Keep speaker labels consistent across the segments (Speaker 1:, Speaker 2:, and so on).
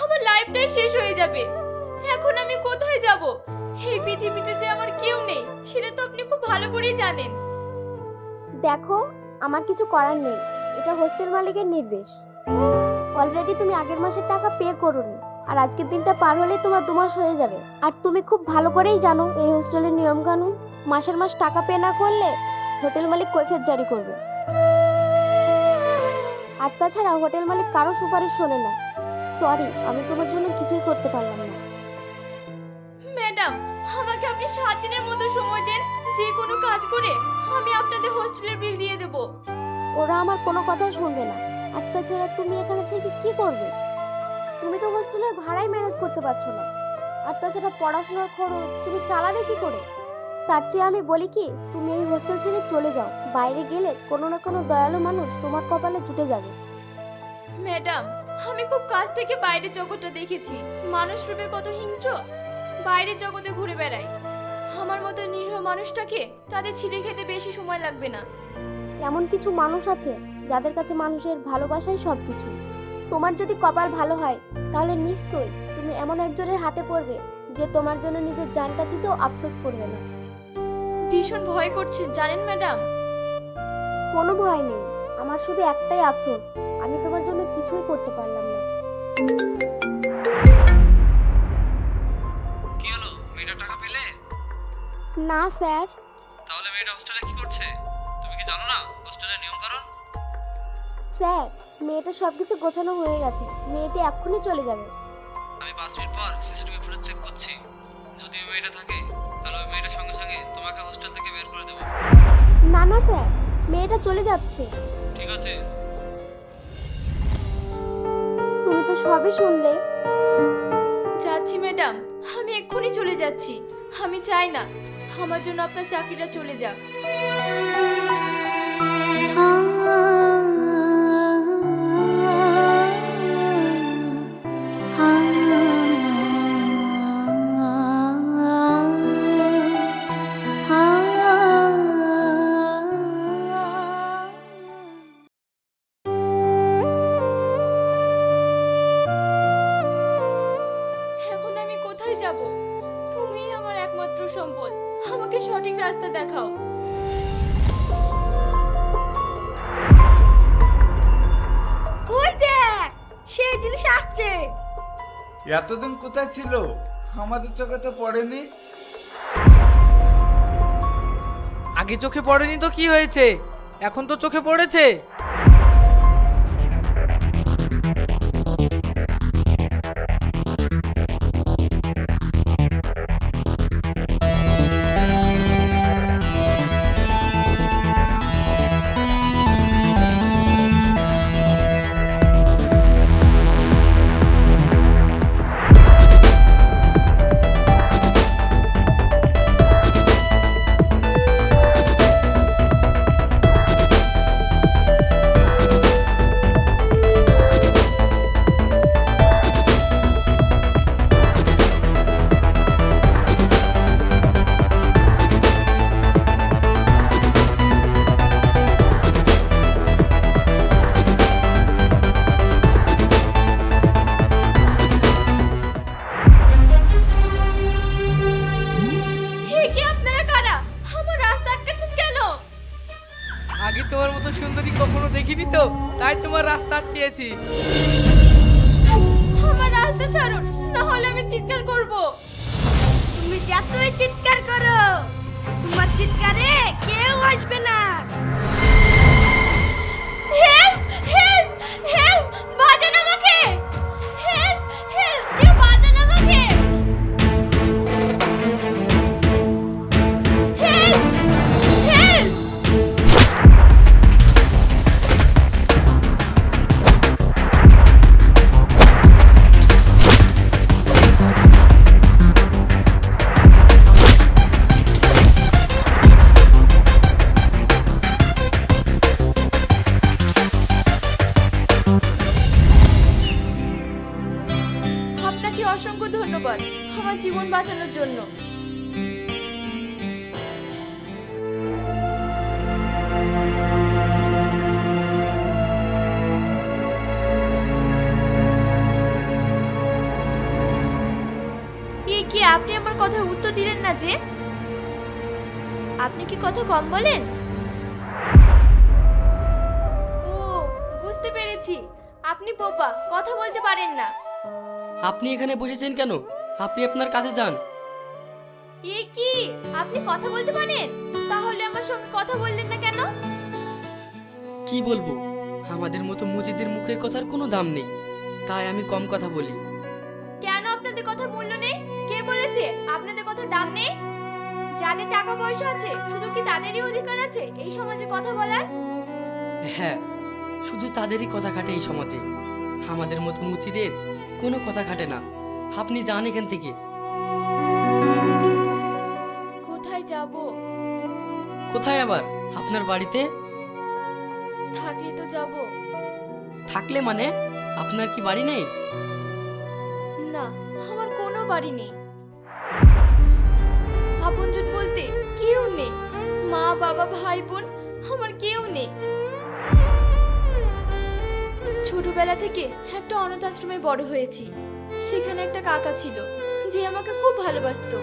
Speaker 1: আমার লাইফটাই শেষ হয়ে যাবে। এখন আমি কোথায় যাব? এই পৃথিবীতে যে আমার কেউ নেই সেটা তো আপনি খুব ভালো করেই জানেন।
Speaker 2: দেখো, আমার কিছু করার নেই, এটা হোস্টেল মালিকের নির্দেশ। অলরেডি তুমি আগের মাসের টাকা পে করোনি, আর আজকের দিনটা পার হলেই তোমার 2 মাস হয়ে যাবে। আর তুমি খুব ভালো করেই জানো এই হোস্টেলের নিয়ম কানুন। মাসের মাস টাকা পে না করলে হোটেল মালিক কৈফিয়ত জারি করবে। আর তাছাড়া হোটেল মালিক কারো সুপারিশ শোনে না। সরি, আমি তোমার জন্য কিছুই করতে পারলাম না।
Speaker 1: ম্যাডাম, আমাকে আপনি 7 দিনের মতো সময় দেন, যে কোনো কাজ করে আমি আপনাদের হোস্টেলের বিল দিয়ে দেব।
Speaker 2: ওরা আমার কোনো কথাই শুনবে না। আর তাছাড়া তুমি এখানে থেকে কি করবে? তুমি তো হোস্টেলের ভাড়াই ম্যানেজ করতে পারছো না। আর তাছাড়া পড়াশোনার খরচ তুমি চালাবে কি করে? তার চেয়ে আমি বলি কি, তুমি এই হোস্টেল ছেড়ে চলে যাও। বাইরে গেলে কোনো না কোনো দয়ালু মানুষ তোমার কপালে জুটে যাবে।
Speaker 1: ম্যাডাম, আমি খুব কাছ থেকে বাইরের জগৎটা দেখেছি। মানুষ রূপে কত হিংস্র, বাইরের জগতে ঘুরে বেড়ায়। আমার মতো নিরীহ মানুষটাকে তাদের ছিঁড়ে খেতে বেশি সময় লাগবে না।
Speaker 2: এমন কিছু মানুষ আছে যাদের কাছে মানুষের ভালোবাসাই সব কিছু। তোমার যদি কপাল ভালো হয় তাহলে নিশ্চয়ই তুমি এমন একজনের হাতে পড়বে যে তোমার জন্য নিজের জানটা দিতেও আফসোস করবে না।
Speaker 1: ভীষণ ভয় করছে জানেন ম্যাডাম।
Speaker 2: কোনো ভয় নেই, আমার শুধু একটাই আফসোস, আমি তোমার জন্য কিছুই করতে পারলাম না।
Speaker 3: কি হলো, মেয়েটা টাকা পেলে?
Speaker 2: না স্যার।
Speaker 3: তাহলে মেয়েটা হোস্টেলে কি করছে? তুমি কি জানো না হোস্টেলের নিয়ম কানুন?
Speaker 2: স্যার, মেয়েটা সবকিছু গোছানো হয়ে গেছে, মেয়েটি এক্ষুনি চলে যাবে।
Speaker 3: আমি 5 মিনিট পর সিসিটিভি ফুটেজ চেক করছি। যদি ওই মেয়েটা থাকে তাহলে ওই মেয়েটার সঙ্গে সঙ্গে তোমাকে হোস্টেল থেকে বের করে দেবো।
Speaker 2: না না স্যার, মেয়েটা চলে যাচ্ছে।
Speaker 3: ঠিক আছে।
Speaker 2: তুমি তো সবই শুনলে।
Speaker 1: যাচ্ছি ম্যাডাম, আমি এক্ষুনি চলে যাচ্ছি। আমি চাই না আমার জন্য আপনার চাকরিটা চলে যাক। এখন আমি কোথায় যাব? তুমিই আমার একমাত্র সম্বল, আমাকে সঠিক রাস্তা দেখাও।
Speaker 2: ওই দেখ, সেই জিনিস আসছে।
Speaker 4: এতদিন কোথায় ছিল? আমাদের চোখে তো পড়েনি।
Speaker 5: আগে চোখে পড়েনি তো কি হয়েছে, এখন তো চোখে পড়েছে।
Speaker 1: হে কি আপনারা কারা? আমার রাস্তা আটকাচ্ছেন কেন?
Speaker 5: আগে তোমার মতো সুন্দরী কখনো দেখিনি তো, তাই তোমার রাস্তা আটকেছি।
Speaker 1: আমার রাস্তা ছাড়ুন, না হলে আমি চিৎকার করব।
Speaker 2: তুমি যতই চিৎকার করো, তোমার চিৎকারে কেউ আসবে না।
Speaker 1: হেল্প হেল্প হেল্প, বাঁচান আমাকে। হেল্প হেল্প, কেউ বাঁচান আমাকে। Help help. আপনাকে অসংখ্য ধন্যবাদ আমার জীবন বাঁচানোর জন্য। যে? আপনি কি কথা কম বলেন? ও, বুঝতে পেরেছি, আপনি বোবা, কথা বলতে পারেন না।
Speaker 6: আপনি এখানে বসেছেন কেন? আপনি আপনার কাজে যান।
Speaker 1: এ কি, আপনি কথা বলতে পারেন? তাহলে আমার সঙ্গে কথা বললেন না কেন?
Speaker 6: কি বলবো, আমাদের মতো মুজিদের মুখের কথার কোনো দাম নেই, তাই আমি কম কথা বলি।
Speaker 1: কেন আপনাদের কথার মূল্য নেই? কে বলেছে আপনাদের কথার দাম নেই? যাদের টাকা পয়সা আছে শুধু কি তাদেরই অধিকার আছে এই সমাজে কথা বলার?
Speaker 6: হ্যাঁ, শুধু তাদেরই কথা খাটে এই সমাজে, আমাদের মতো মুচিদের কোনো কথা খাটে না। আপনি যান এখান থেকে।
Speaker 1: কোথায় যাব?
Speaker 6: কোথায় আবার? আপনার বাড়িতে।
Speaker 1: থাকলে তো যাব।
Speaker 6: থাকলে মানে? আপনার কি বাড়ি নেই?
Speaker 1: না, আমার কোনো বাড়ি নেই। আপনজন বলতে কেউ নেই। মা বাবা ভাই বোন আমার কেউ নেই। ছোটবেলা থেকে একটা অনাথ আশ্রমে বড় হয়েছি। সেখানে একটা কাকা ছিল যে আমাকে খুব ভালোবাসতো।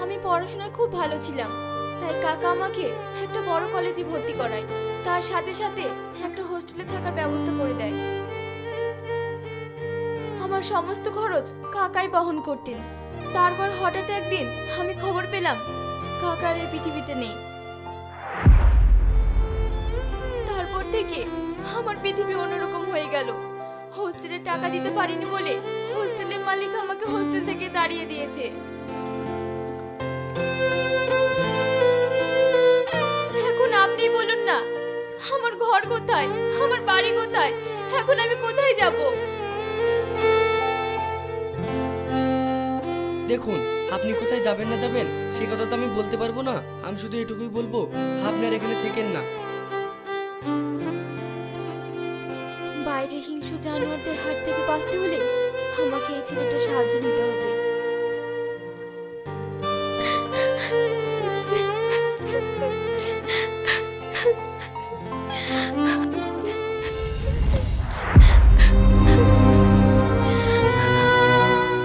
Speaker 1: আমি পড়াশোনায় খুব ভালো ছিলাম, তাই কাকা আমাকে একটা বড় কলেজে ভর্তি করায়। তার সাথে সাথে একটা হোস্টেলে থাকার ব্যবস্থা করে দেয়। আমার সমস্ত খরচ কাকাই বহন করতেন। তারপর হঠাৎ একদিন আমি খবর পেলাম কাকা আর এই পৃথিবীতে নেই। তারপর থেকে আমার পৃথিবী অন্যরকম হয়ে গেল। হোস্টেলে টাকা দিতে পারিনি বলে হোস্টেলের মালিক আমাকে হোস্টেল থেকে তাড়িয়ে দিয়েছে। এখন আপনি বলুন না, আমার ঘর কোথায়, আমার বাড়ি কোথায়, এখন আমি কোথায় যাব?
Speaker 6: দেখুন, আপনি কোথায় যাবেন না যাবেন সেই কথা তো আমি বলতে পারবো না। আমি শুধু এটুকুই বলবো, আপনার এখানে থেকেন না।
Speaker 1: বাইরের হিংস্র জানোয়ারদের হাত থেকে বাঁচতে হলে আমাকে এই ছেলেটা সাহায্য নিতে হবে।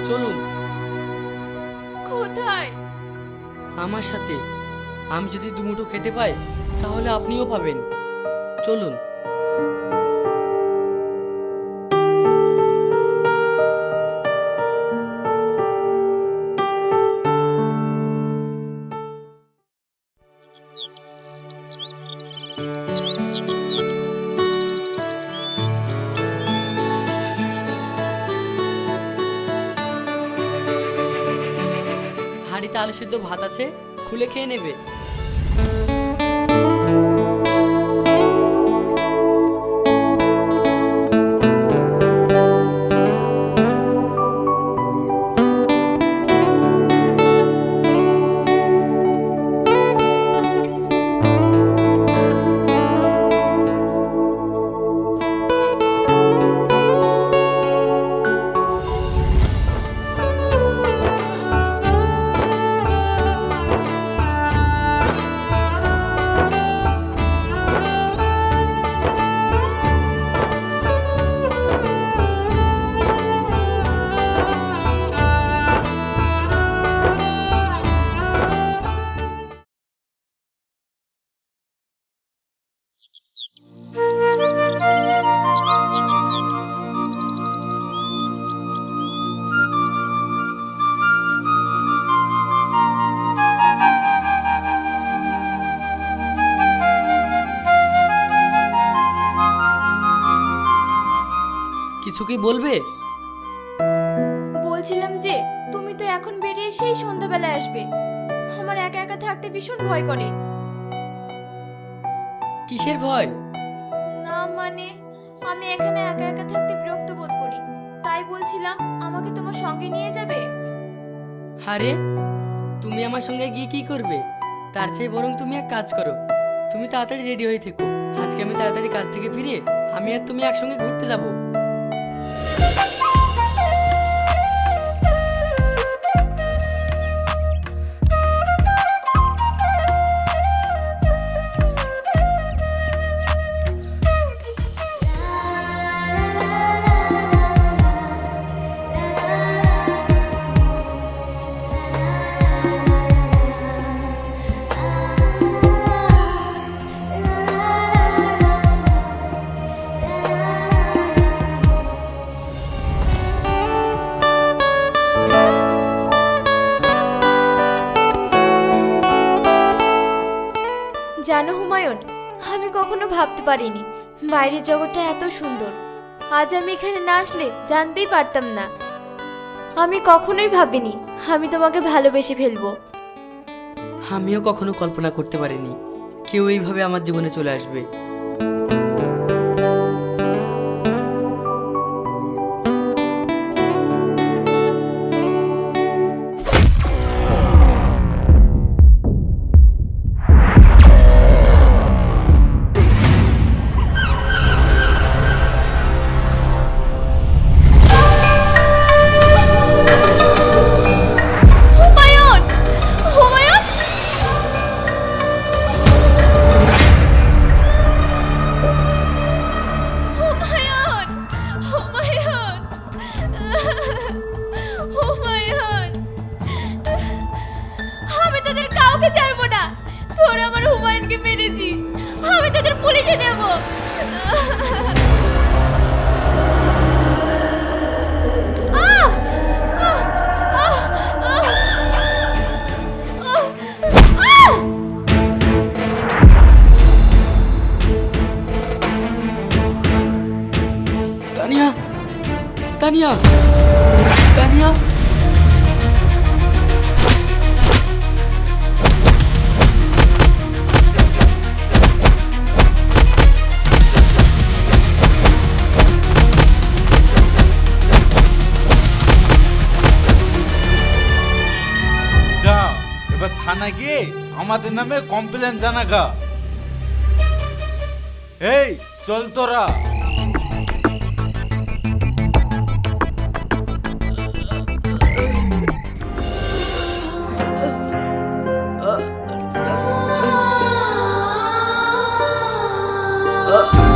Speaker 6: চলুন
Speaker 1: কোথায়?
Speaker 6: আমার সাথে। আমি যদি দুমুঠো খেতে পাই তাহলে আপনিও পাবেন। চলুন। হাঁড়িতে আলু সিদ্ধ ভাত আছে, খুলে খেয়ে নেবে। কিছু কি বলবে?
Speaker 1: বলছিলাম যে তুমি তো এখন বেরিয়ে সেই সন্ধ্যাবেলায় আসবে। আমার একা একা থাকতে ভীষণ ভয় করে।
Speaker 6: কিসের ভয়?
Speaker 1: না মানে, আমি এখানে একা একা থাকতে বিরক্ত বোধ করি, তাই বলছিলাম আমাকে তোমার সঙ্গে নিয়ে যাবে।
Speaker 6: আরে, তুমি আমার সঙ্গে গিয়ে কি করবে? তার চেয়ে বরং তুমি এক কাজ করো, তুমি তাড়াতাড়ি রেডি হয়ে থেকো। আজকে আমি তাড়াতাড়ি কাজ থেকে ফিরে আমি আর তুমি একসঙ্গে ঘুরতে যাবো।
Speaker 1: জানো হুমায়ুন, আমি কখনো ভাবতে পারিনি বাইরের জগৎটা এত সুন্দর। আজ আমি এখানে না আসলে জানতেই পারতাম না। আমি কখনোই ভাবিনি আমি তোমাকে ভালোবেসে ফেলবো।
Speaker 6: আমিও কখনো কল্পনা করতে পারিনি কেউ এইভাবে আমার জীবনে চলে আসবে।
Speaker 1: হুমায়ুন, হুমায়ুন, হুমায়ুন, হুমায়ুন, হুমায়ুন, আমি তোদের কাউকে ছাড়বো না। তোরা আমার হুমায়ুনকে মেরেছিস, আমি তোদের পুলিশে দেবো। আহ! আহ! আহ! আহ! আহ!
Speaker 6: তানিয়া, তানিয়া, তানিয়া।
Speaker 4: যা এবার থানা গিয়ে আমাদের নামে কমপ্লেন জানাগা। এই চল তোরা।
Speaker 6: আহ